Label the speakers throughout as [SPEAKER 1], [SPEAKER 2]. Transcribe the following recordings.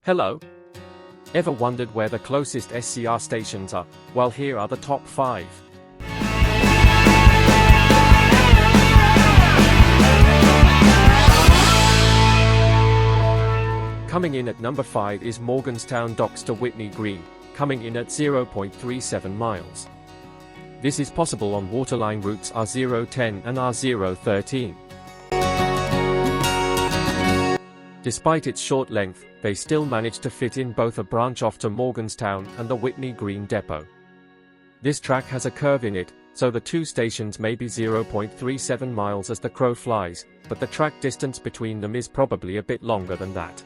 [SPEAKER 1] Hello? Ever wondered where the closest SCR stations are? Well, here are the top 5. Coming in at number 5 is Morganstown Docks to Whitney Green, coming in at 0.37 miles. This is possible on waterline routes R010 and R013. Despite its short length, they still managed to fit in both a branch off to Morganstown and the Whitney Green depot. This track has a curve in it, so the two stations may be 0.37 miles as the crow flies, but the track distance between them is probably a bit longer than that.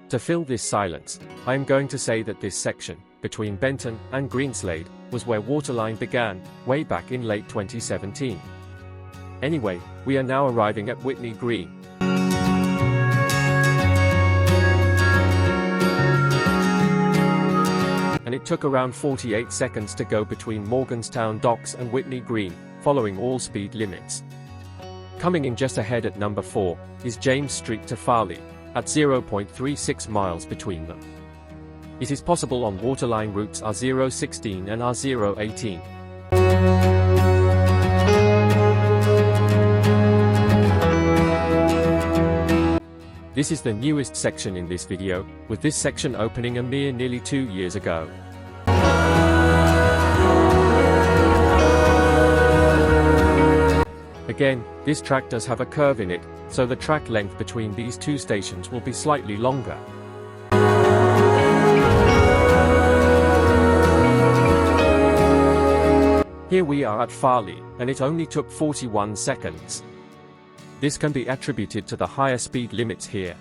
[SPEAKER 1] To fill this silence, I am going to say that this section, between Benton and Greenslade, was where Waterline began, way back in late 2017. Anyway, we are now arriving at Whitney Green. And it took around 48 seconds to go between Morganstown Docks and Whitney Green, following all speed limits. Coming in just ahead at number 4, is James Street to Farley, at 0.36 miles between them. It is possible on waterline routes R016 and R018. This is the newest section in this video, with this section opening a mere nearly 2 years ago. Again, this track does have a curve in it, so the track length between these two stations will be slightly longer. Here we are at Farley, and it only took 41 seconds. This can be attributed to the higher speed limits here.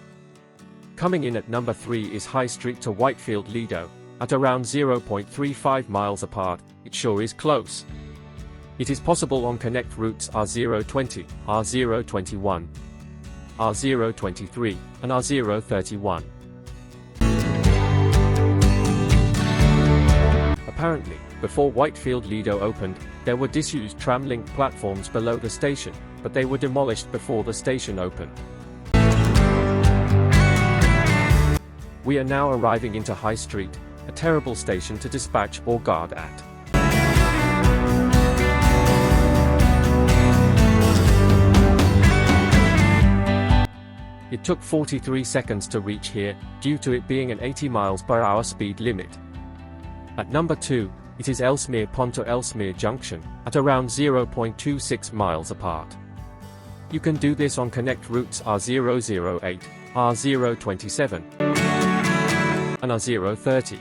[SPEAKER 1] Coming in at number 3 is High Street to Whitefield Lido, at around 0.35 miles apart. It sure is close. It is possible on connect routes R020, R021, R023, and R031. Apparently, before Whitefield Lido opened, there were disused tram-link platforms below the station, but they were demolished before the station opened. We are now arriving into High Street, a terrible station to dispatch or guard at. It took 43 seconds to reach here, due to it being an 80 miles per hour speed limit. At number 2, it is Ellesmere Pond to Ellesmere Junction, at around 0.26 miles apart. You can do this on connect routes R008, R027, and R030.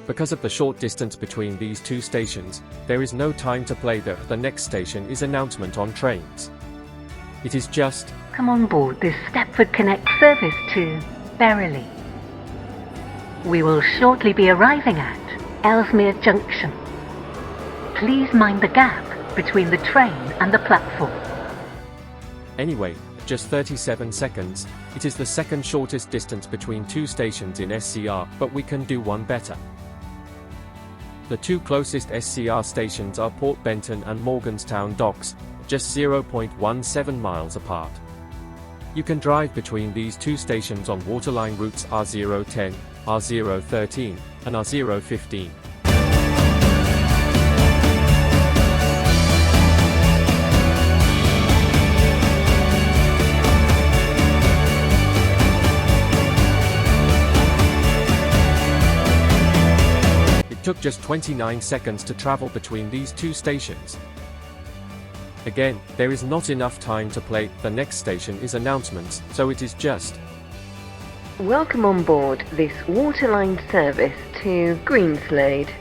[SPEAKER 1] Because of the short distance between these two stations, there is no time to play the next station is announcement on trains. It is just,
[SPEAKER 2] come on board this Stepford Connect service to Berrily. We will shortly be arriving at Ellesmere Junction. Please mind the gap between the train and the platform.
[SPEAKER 1] Anyway, just 37 seconds, it is the second shortest distance between two stations in SCR, but we can do one better. The two closest SCR stations are Port Benton and Morganstown Docks, just 0.17 miles apart. You can drive between these two stations on waterline routes R010, R013, and R015. It took just 29 seconds to travel between these two stations. Again, there is not enough time to play the next station is announcements, so it is just,
[SPEAKER 2] welcome on board this waterline service to Greenslade.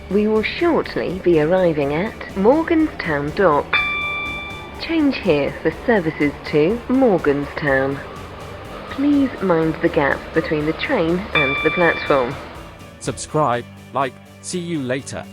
[SPEAKER 2] We will shortly be arriving at Morganstown Docks. Change here for services to Morganstown. Please mind the gap between the train and the platform.
[SPEAKER 1] subscribe, like, see you later.